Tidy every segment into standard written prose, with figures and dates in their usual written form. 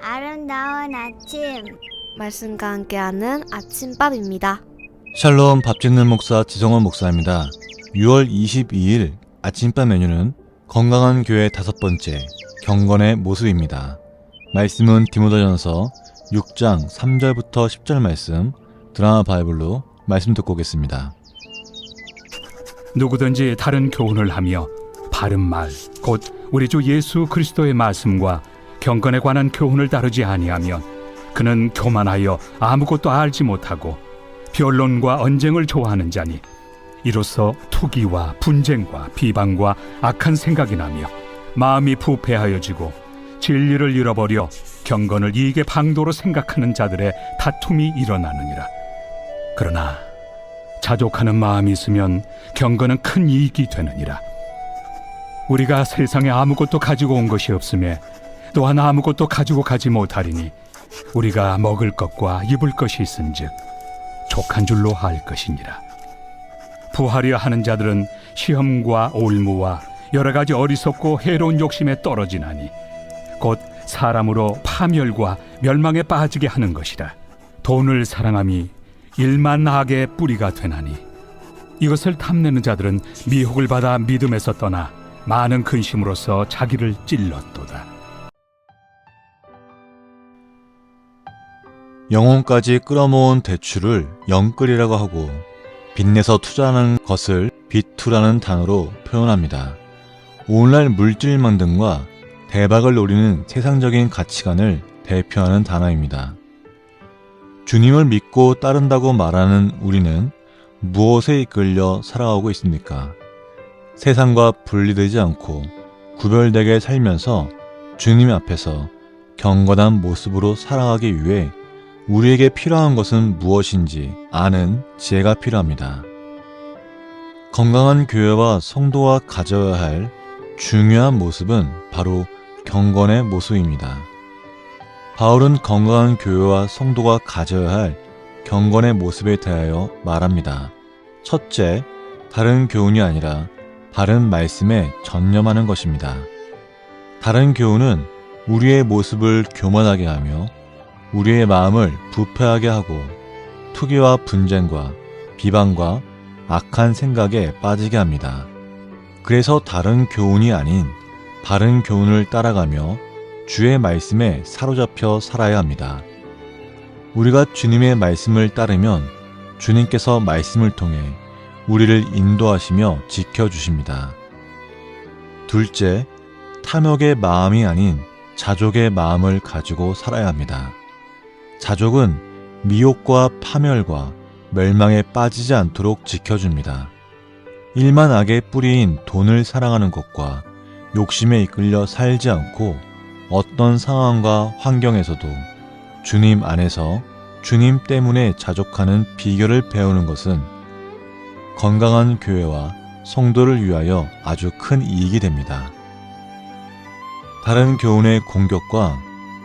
아름다운 아침. 말씀과 함께하는 아침밥입니다. 샬롬 밥 짓는 목사 지성원 목사입니다. 6월 22일 아침밥 메뉴는 건강한 교회 5번째 경건의 모습입니다. 말씀은 디모데전서 6장 3절부터 10절 말씀 드라마 바이블로 말씀 듣고 오겠습니다. 누구든지 다른 교훈을 하며 바른 말, 곧 우리 주 예수 그리스도의 말씀과 경건에 관한 교훈을 따르지 아니하면 그는 교만하여 아무것도 알지 못하고 변론과 언쟁을 좋아하는 자니 이로써 투기와 분쟁과 비방과 악한 생각이 나며 마음이 부패하여지고 진리를 잃어버려 경건을 이익의 방도로 생각하는 자들의 다툼이 일어나느니라. 그러나 자족하는 마음이 있으면 경건은 큰 이익이 되느니라. 우리가 세상에 아무것도 가지고 온 것이 없음에 또한 아무것도 가지고 가지 못하리니 우리가 먹을 것과 입을 것이 있은즉 족한 줄로 할 것이니라. 부하려 하는 자들은 시험과 올무와 여러 가지 어리석고 해로운 욕심에 떨어지나니 곧 사람으로 파멸과 멸망에 빠지게 하는 것이라. 돈을 사랑함이 일만 악의 뿌리가 되나니 이것을 탐내는 자들은 미혹을 받아 믿음에서 떠나 많은 근심으로써 자기를 찔렀도다. 영혼까지 끌어모은 대출을 영끌이라고 하고 빚내서 투자하는 것을 비투라는 단어로 표현합니다. 오늘날 물질망 등과 대박을 노리는 세상적인 가치관을 대표하는 단어입니다. 주님을 믿고 따른다고 말하는 우리는 무엇에 이끌려 살아가고 있습니까? 세상과 분리되지 않고 구별되게 살면서 주님 앞에서 경건한 모습으로 살아가기 위해 우리에게 필요한 것은 무엇인지 아는 지혜가 필요합니다. 건강한 교회와 성도가 가져야 할 중요한 모습은 바로 경건의 모습입니다. 바울은 건강한 교회와 성도가 가져야 할 경건의 모습에 대하여 말합니다. 첫째, 다른 교훈이 아니라 바른 말씀에 전념하는 것입니다. 다른 교훈은 우리의 모습을 교만하게 하며 우리의 마음을 부패하게 하고 투기와 분쟁과 비방과 악한 생각에 빠지게 합니다. 그래서 다른 교훈이 아닌 바른 교훈을 따라가며 주의 말씀에 사로잡혀 살아야 합니다. 우리가 주님의 말씀을 따르면 주님께서 말씀을 통해 우리를 인도하시며 지켜주십니다. 둘째, 탐욕의 마음이 아닌 자족의 마음을 가지고 살아야 합니다. 자족은 미혹과 파멸과 멸망에 빠지지 않도록 지켜줍니다. 일만 악의 뿌리인 돈을 사랑하는 것과 욕심에 이끌려 살지 않고 어떤 상황과 환경에서도 주님 안에서 주님 때문에 자족하는 비결을 배우는 것은 건강한 교회와 성도를 위하여 아주 큰 이익이 됩니다. 다른 교훈의 공격과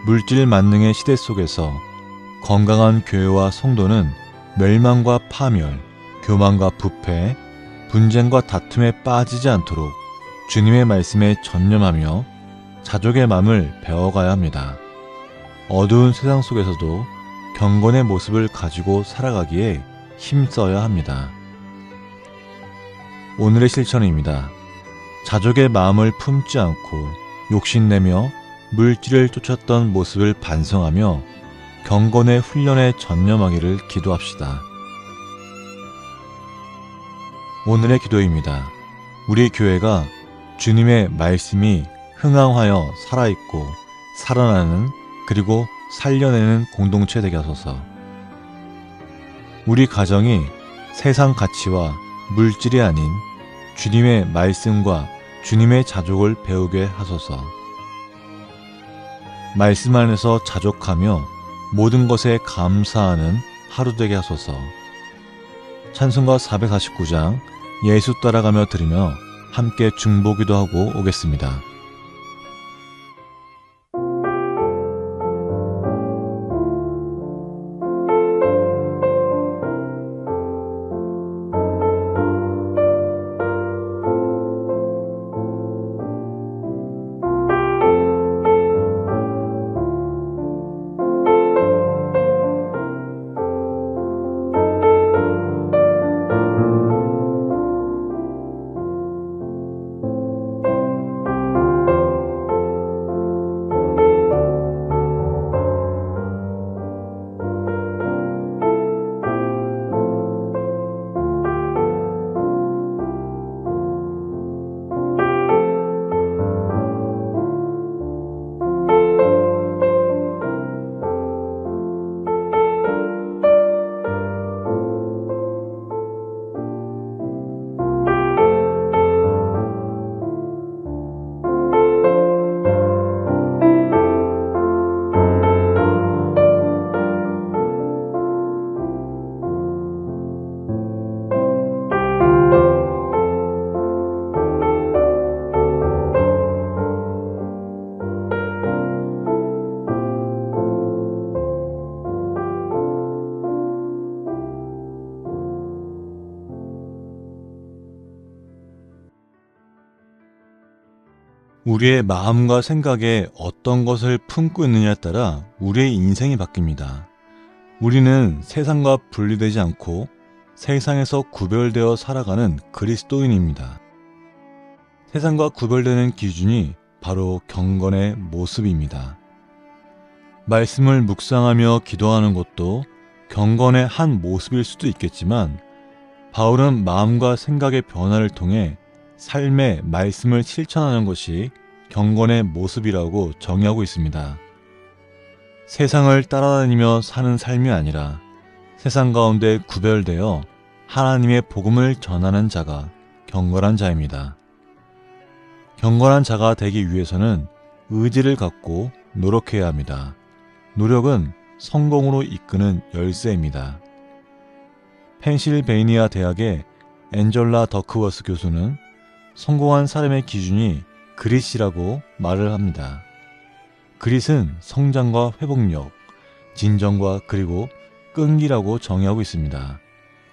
물질 만능의 시대 속에서 건강한 교회와 성도는 멸망과 파멸, 교만과 부패, 분쟁과 다툼에 빠지지 않도록 주님의 말씀에 전념하며 자족의 마음을 배워가야 합니다. 어두운 세상 속에서도 경건의 모습을 가지고 살아가기에 힘써야 합니다. 오늘의 실천입니다. 자족의 마음을 품지 않고 욕심내며 물질을 쫓았던 모습을 반성하며 경건의 훈련에 전념하기를 기도합시다. 오늘의 기도입니다. 우리 교회가 주님의 말씀이 흥황하여 살아있고 살아나는 그리고 살려내는 공동체 되게 하소서. 우리 가정이 세상 가치와 물질이 아닌 주님의 말씀과 주님의 자족을 배우게 하소서. 말씀 안에서 자족하며 모든 것에 감사하는 하루 되게 하소서. 찬송가 449장 예수 따라가며 들으며 함께 중보기도 하고 오겠습니다. 우리의 마음과 생각에 어떤 것을 품고 있느냐에 따라 우리의 인생이 바뀝니다. 우리는 세상과 분리되지 않고 세상에서 구별되어 살아가는 그리스도인입니다. 세상과 구별되는 기준이 바로 경건의 모습입니다. 말씀을 묵상하며 기도하는 것도 경건의 한 모습일 수도 있겠지만, 바울은 마음과 생각의 변화를 통해 삶의 말씀을 실천하는 것이 경건의 모습이라고 정의하고 있습니다. 세상을 따라다니며 사는 삶이 아니라 세상 가운데 구별되어 하나님의 복음을 전하는 자가 경건한 자입니다. 경건한 자가 되기 위해서는 의지를 갖고 노력해야 합니다. 노력은 성공으로 이끄는 열쇠입니다. 펜실베이니아 대학의 앤젤라 더크워스 교수는 성공한 사람의 기준이 그릿이라고 말을 합니다. 그릿은 성장과 회복력, 진정과 그리고 끈기라고 정의하고 있습니다.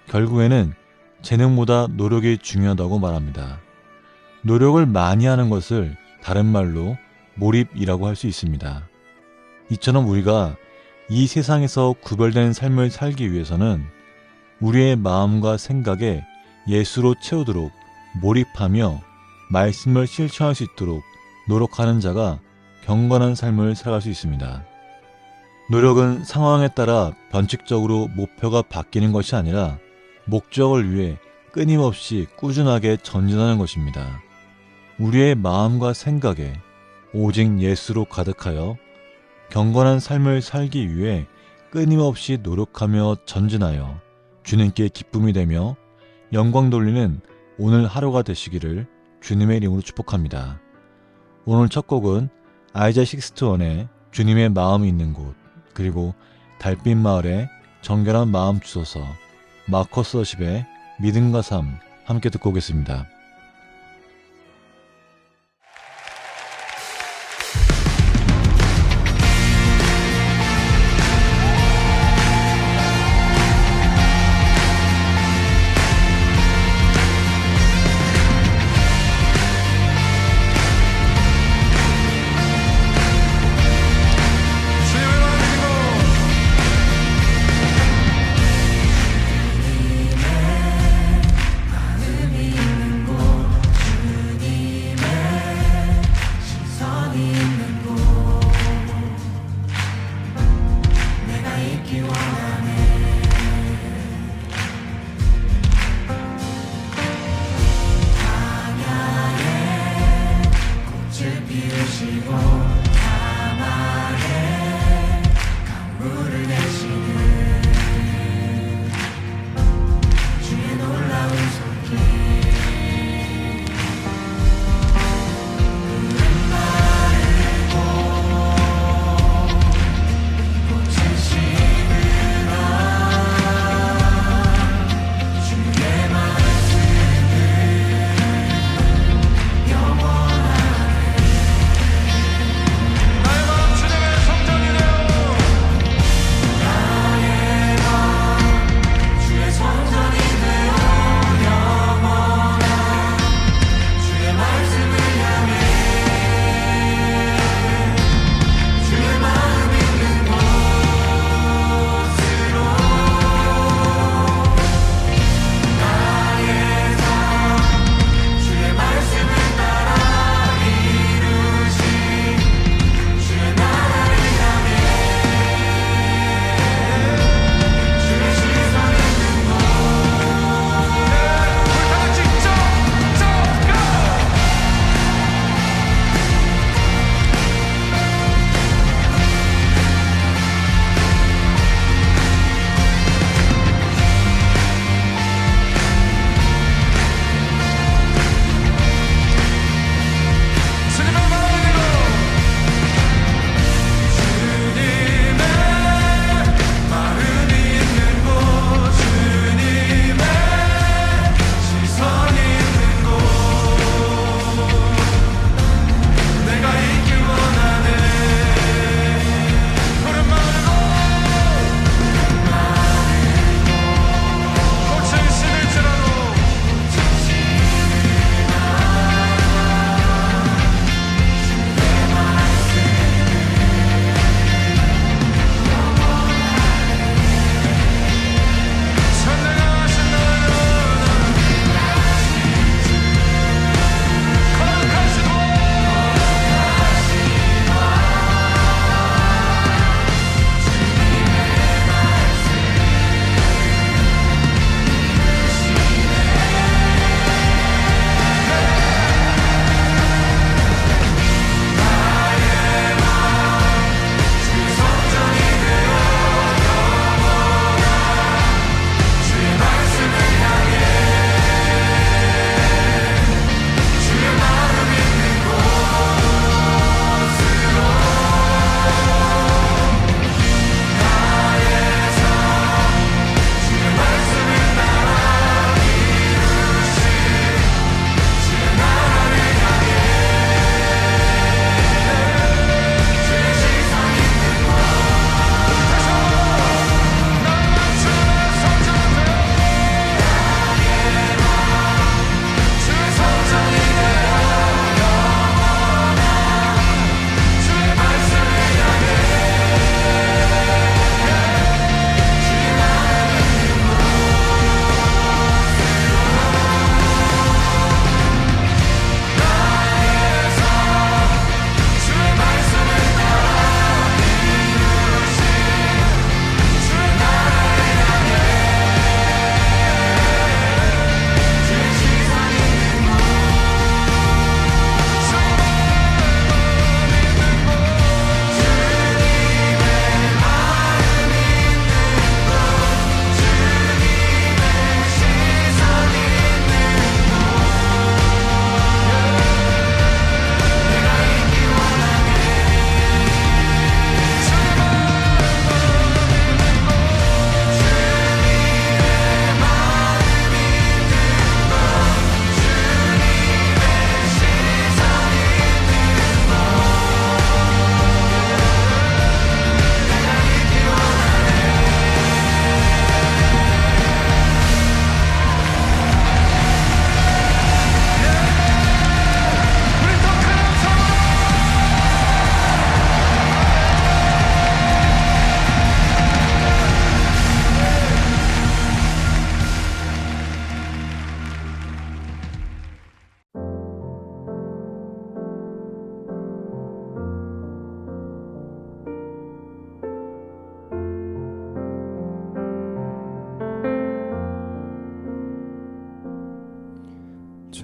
결국에는 재능보다 노력이 중요하다고 말합니다. 노력을 많이 하는 것을 다른 말로 몰입이라고 할 수 있습니다. 이처럼 우리가 이 세상에서 구별된 삶을 살기 위해서는 우리의 마음과 생각에 예수로 채우도록 몰입하며 말씀을 실천할 수 있도록 노력하는 자가 경건한 삶을 살아갈 수 있습니다. 노력은 상황에 따라 변칙적으로 목표가 바뀌는 것이 아니라 목적을 위해 끊임없이 꾸준하게 전진하는 것입니다. 우리의 마음과 생각에 오직 예수로 가득하여 경건한 삶을 살기 위해 끊임없이 노력하며 전진하여 주님께 기쁨이 되며 영광 돌리는 오늘 하루가 되시기를 주님의 이름으로 축복합니다. 오늘 첫 곡은 아이자 식스트원의 주님의 마음이 있는 곳, 그리고 달빛 마을의 정결한 마음 주소서, 마커스 워십의 믿음과 삶 함께 듣고 오겠습니다. 있는 곳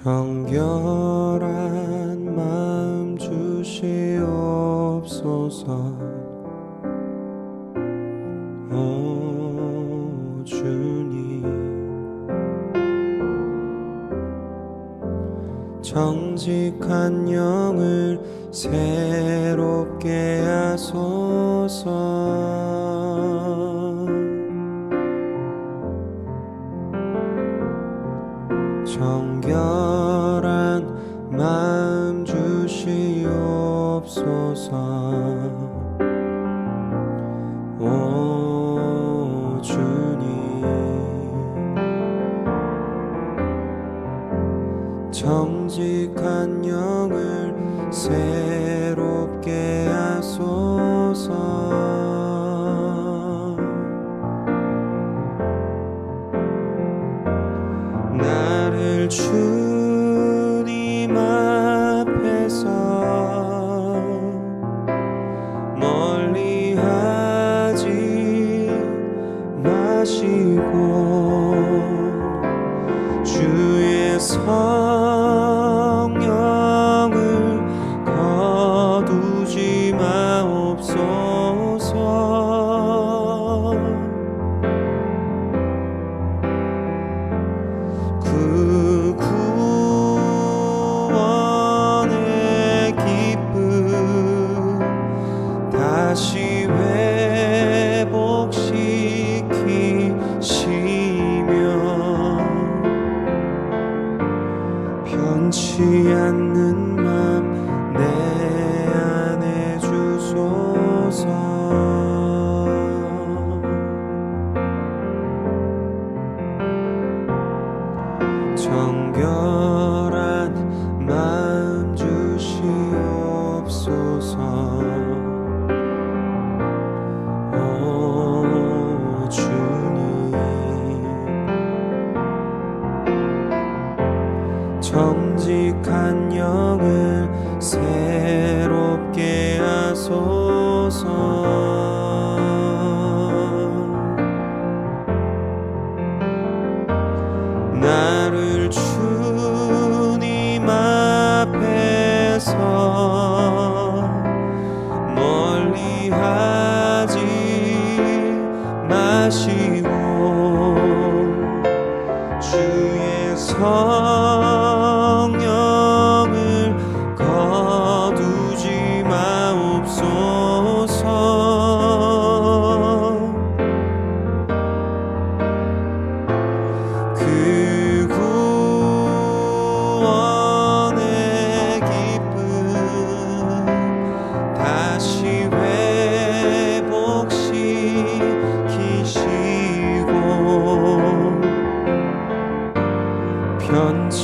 정결한 마음 주시옵소서. 오 주님, 정직한 영을 새롭게 하소서. 정결한 마음 주시옵소서. 오 주님, 정직한 영을 새롭게 하소서. 나를 주님 앞에서 멀리하지 마시고 주의 성령을 거두지 마옵소서. 그 구원의 기쁨 다시 회복시키시며 변치 않는 맘 내 안에 주소서. 정결한 마음 주시옵소서. 오 주님, 정직한 영을 새롭게 하소서. 나를 주님 앞에서 멀리하지 마시고 주의 성령을 거두지 마옵소서. 그 구원의 기쁨 다시 회복시키시고 변치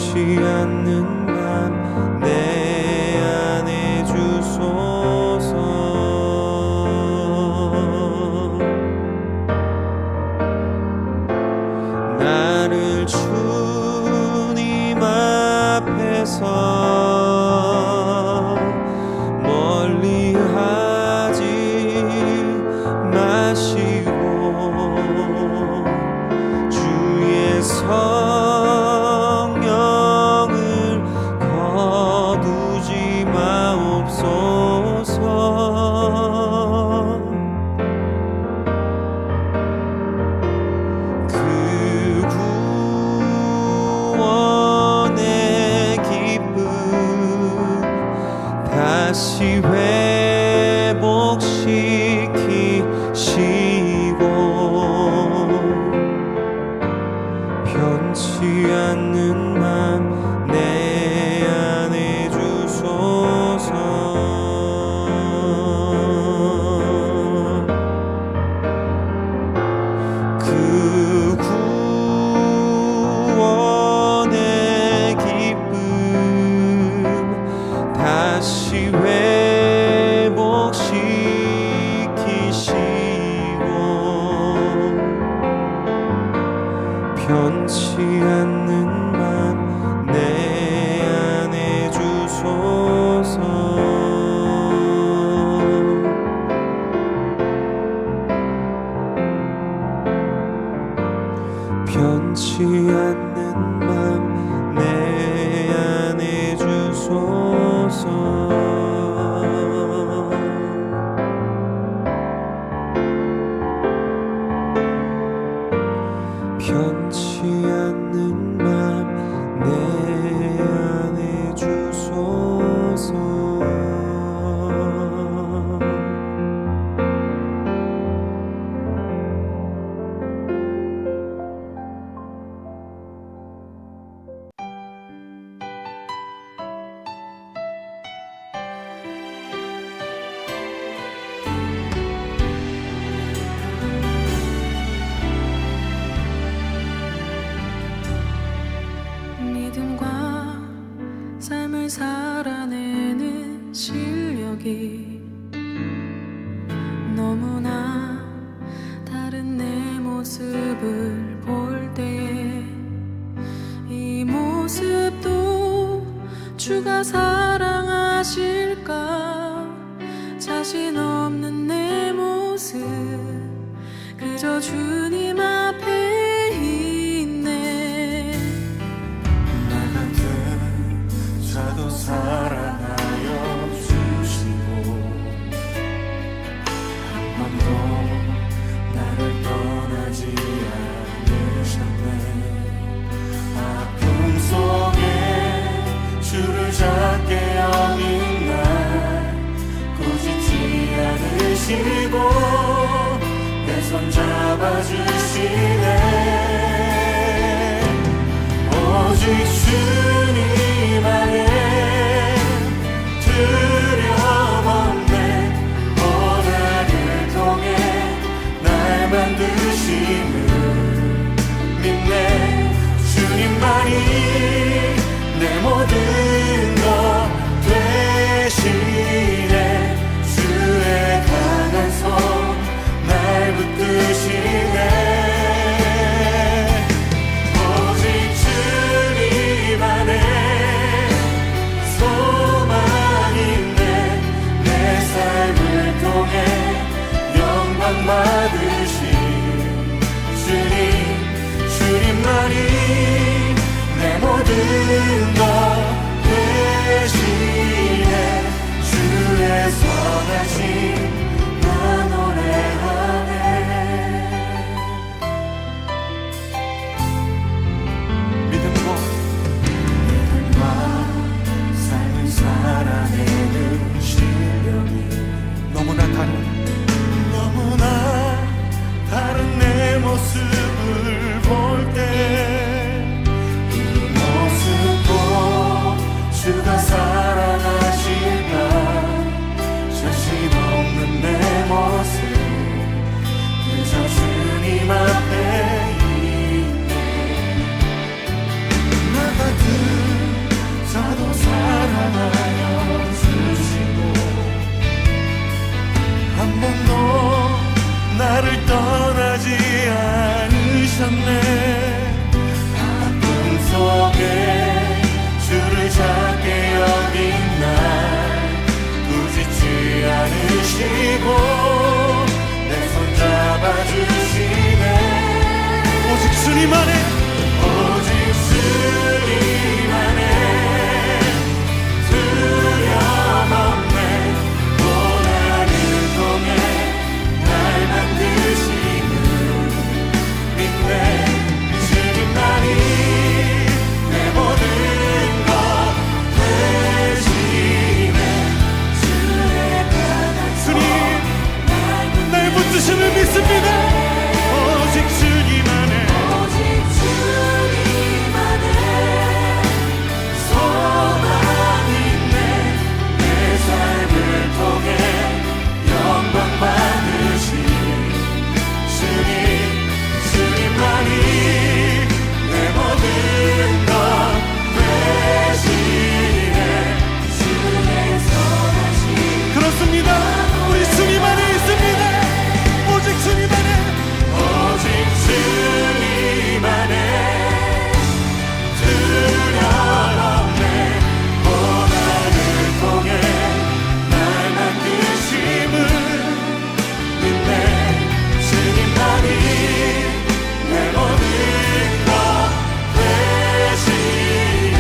일이 너무나 다른 내 모습을 볼 때에 이 모습도 주가 사랑하실까 자신 없는 내 모습 그저 주님 앞에 있네 나 같은 자도 사랑하여 주시고 한 번도 나를 떠나지 않으셨네 아픔 속에 주를 작게 여긴 날 꾸짖지 않으시고 내 손 잡아주시네 오직 주님 안에 두려움 없네 고난을 통해 날 만드심을 믿네 주님만이 내 모든 것 되시네 주의 강한 손 날 붙드시네 오직 주님 안에 소망 있네 내 삶을 통해 영광 받으신 주님만이 내 모든 것 되시네 주의 선하심 나 노래하네 믿음과 삶을 살아내는 실력이 너무나 다른 내 모습을 볼 때 이 모습도 주가 사랑하실까 자신 없는 내 모습 그저 주님 앞에 있네 나 같은 자도 사랑하여 주시고 한 번도 나를 떠나지 않으셨네 아픔 속에 주를 작게 여긴 날 꾸짖지 않으시고 내 손 잡아주시네 오직 주님 안에 두려움 없네 고난을 통해 날 만드심을 믿네 주님만이 내 모든 것 되시네 주의 강한 주님 날 붙드심을 믿습니다 오직 주님 안에 소망 있네 내 삶을 통해 영광 받으신 주님만이 내 모든 것 되시네 주의 선하심 그렇습니다 우리 주님 안에 있습니다 오직 주님 안에 두려움 없네 고난을 통해 날 만드심을 믿네 주님만이 내 모든 것 되시네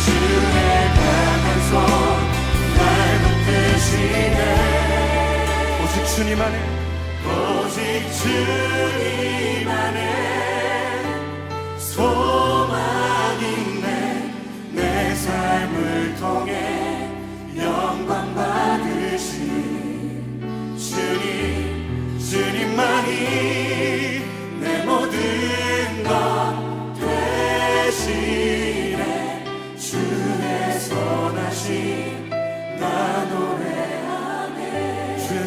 주의 강한 손 날 붙드시네 오직 주님 안에 소망 있네 내 삶을 통해 영광 받으신 주님만이 내 모든 것 되시네 주의 선하심 나 노래하네 주의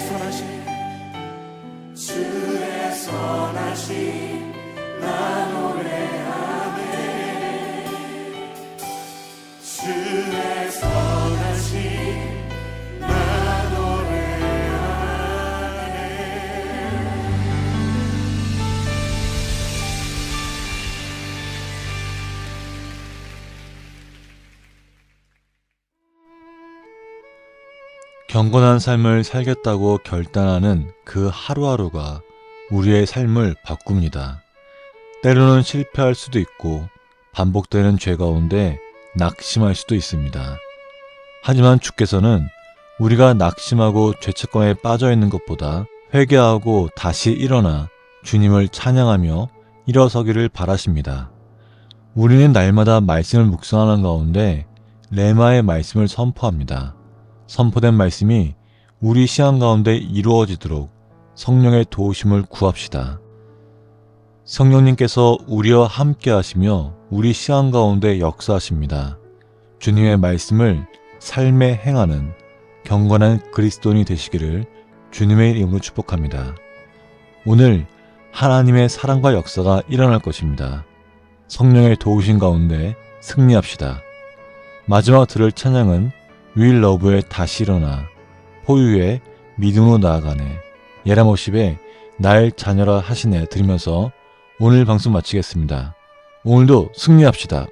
선하심 나 노래하네 주의 선하심 나 경건한 삶을 살겠다고 결단하는 그 하루하루가 우리의 삶을 바꿉니다. 때로는 실패할 수도 있고 반복되는 죄 가운데 낙심할 수도 있습니다. 하지만 주께서는 우리가 낙심하고 죄책감에 빠져 있는 것보다 회개하고 다시 일어나 주님을 찬양하며 일어서기를 바라십니다. 우리는 날마다 말씀을 묵상하는 가운데 레마의 말씀을 선포합니다. 선포된 말씀이 우리 시간 가운데 이루어지도록 성령의 도우심을 구합시다. 성령님께서 우리와 함께 하시며 우리 시간 가운데 역사하십니다. 주님의 말씀을 삶에 행하는 경건한 그리스도인이 되시기를 주님의 이름으로 축복합니다. 오늘 하나님의 사랑과 역사가 일어날 것입니다. 성령의 도우심 가운데 승리합시다. 마지막 들을 찬양은 윌 러브의 다시 일어나, 포유의 믿음으로 나아가네, 예라모십의 날 자녀라 하시네 들으면서 오늘 방송 마치겠습니다. 오늘도 승리합시다.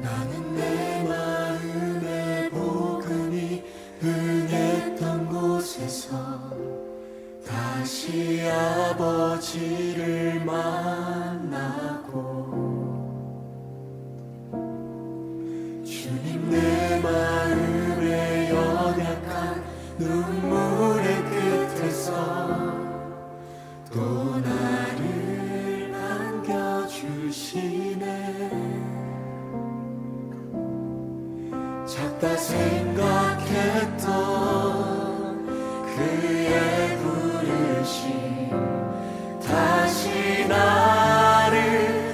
나는 내 마음의 복음이 흥했던 곳에서 다시 아버지를 만나고 주님 내 마음의 연약한 눈물의 끝에서 또 나를 안겨주시네. 작다 생각했던 그의 부르심 다시 나를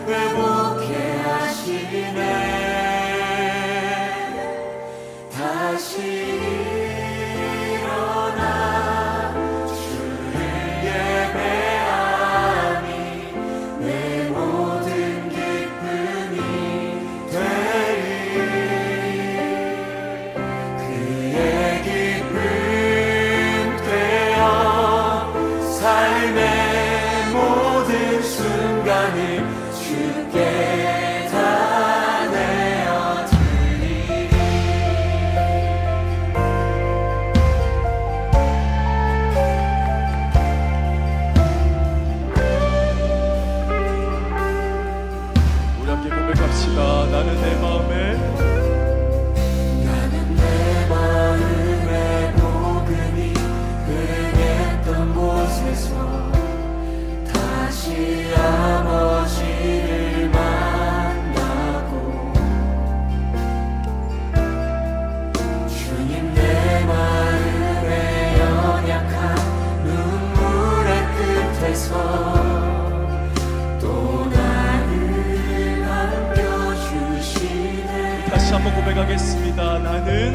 회복해 하시네. 다시 일어나 주를 예배하니 내 모든 기쁨이 되리. 그의 기쁨 되어 삶의 모든 순간을 주께 다 내어드리리. 우리 함께 고백합시다. 나는 내 마음에 나는 내 마음의 복음이 흥했던 곳에서 다시 아버지를 만나고 주님 내 마음의 연약한 눈물의 끝에서 또 나를 안겨주시네. 다시 한번 고백하겠습니다. 나는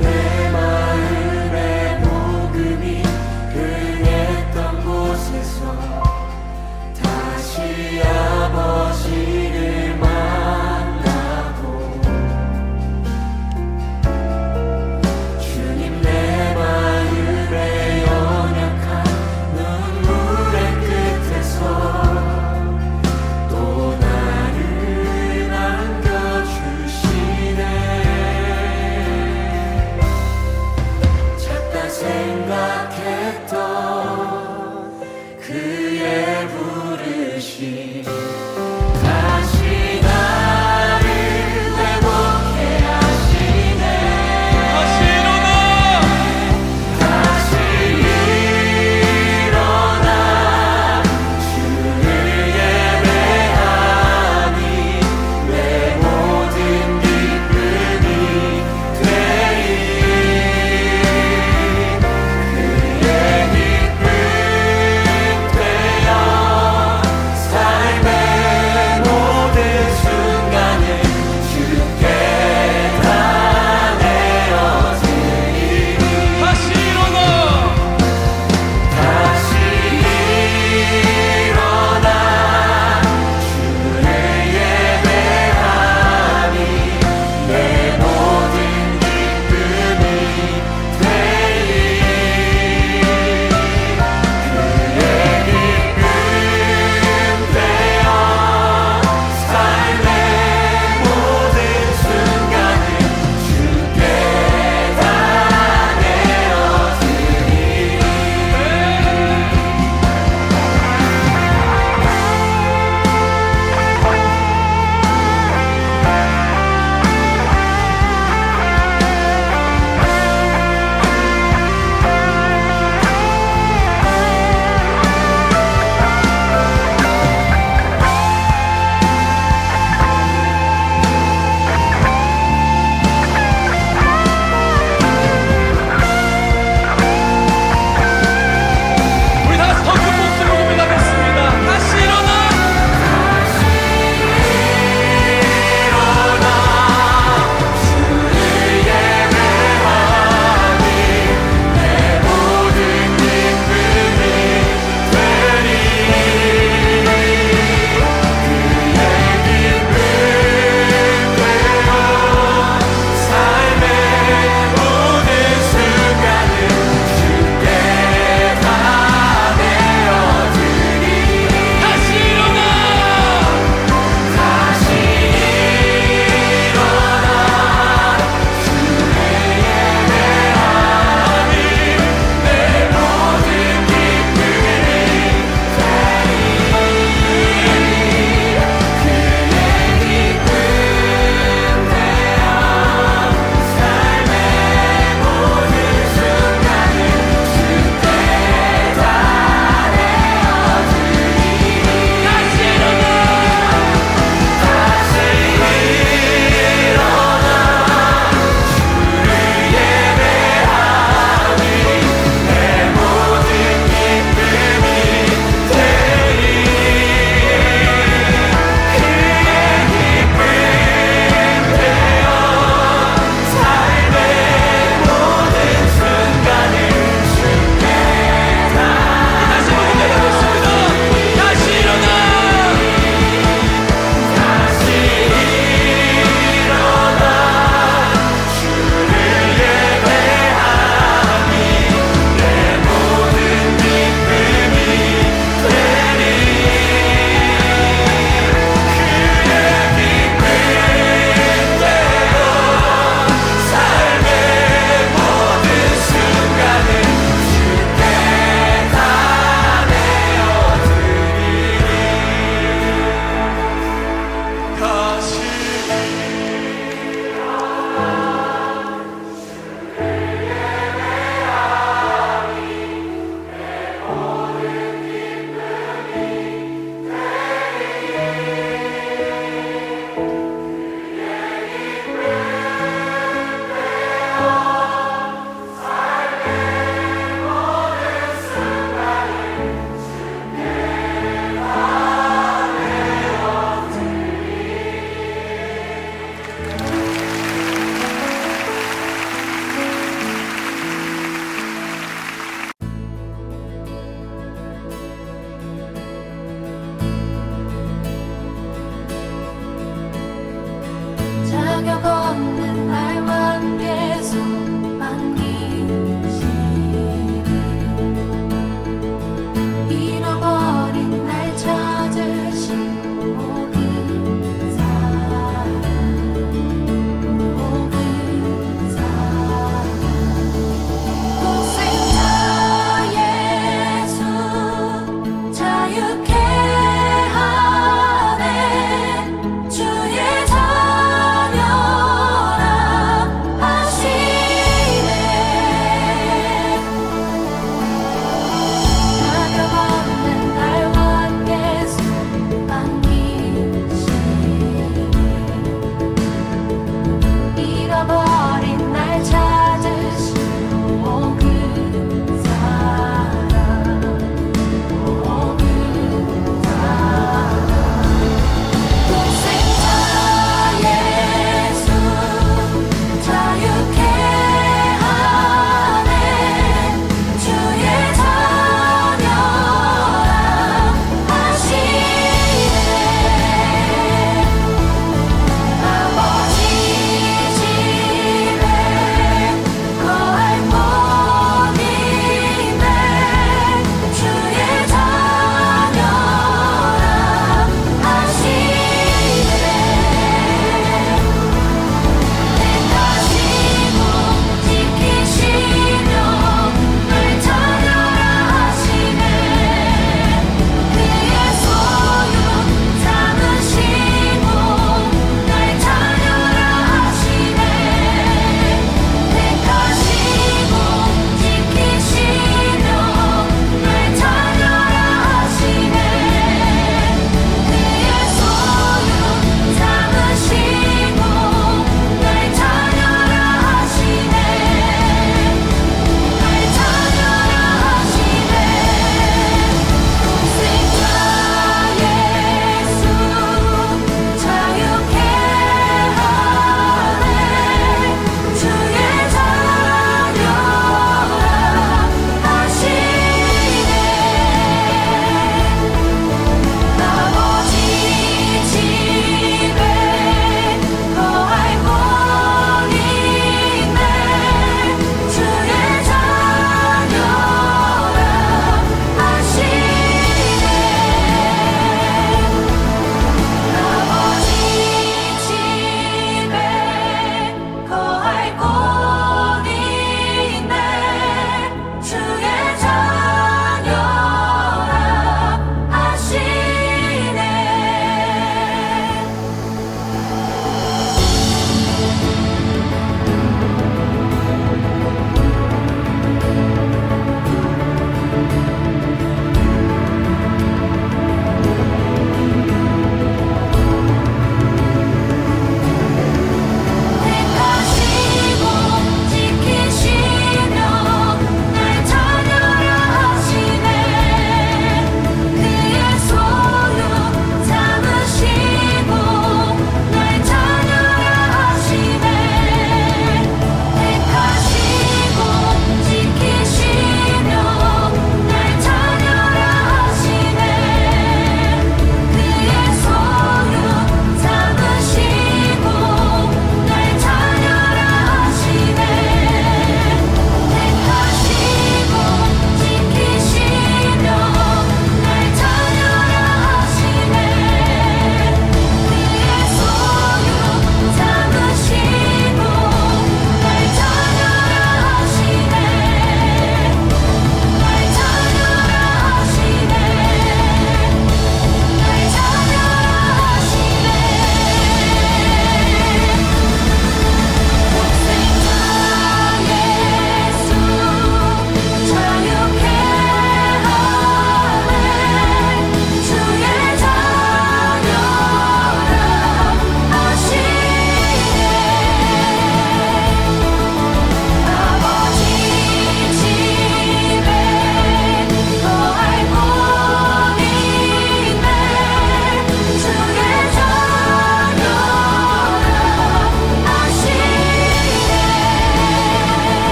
내 마음의 복음이 흥했던 곳에서 다시 아버지를 만나고 주님 내 마음의 연약한 눈물의 끝에서 또 나를 안겨주시네.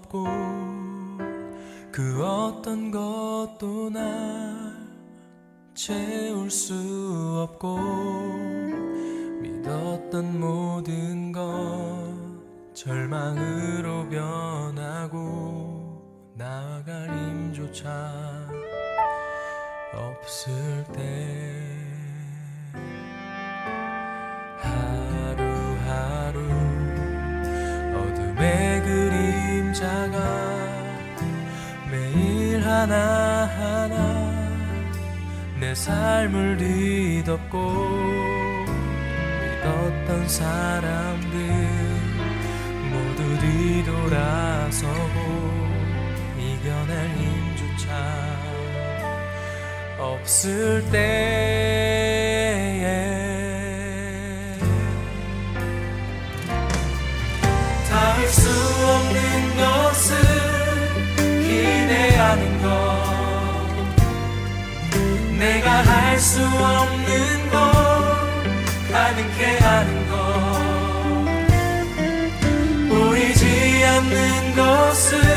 없고 그 어떤 것도 날 채울 수 없고 믿었던 모든 것 절망으로 변하고 나아갈 힘조차 없을 때 하루하루 어둠의 그림자가 매일 하나하나 내 삶을 뒤덮고 믿었던 사람들 모두 뒤돌아서고 이겨낼 힘조차 없을 때에 닿을 수 없는 것을 기대하는 것 내가 할 수 없는 것 가능케 하는 것 보이지 않는 것을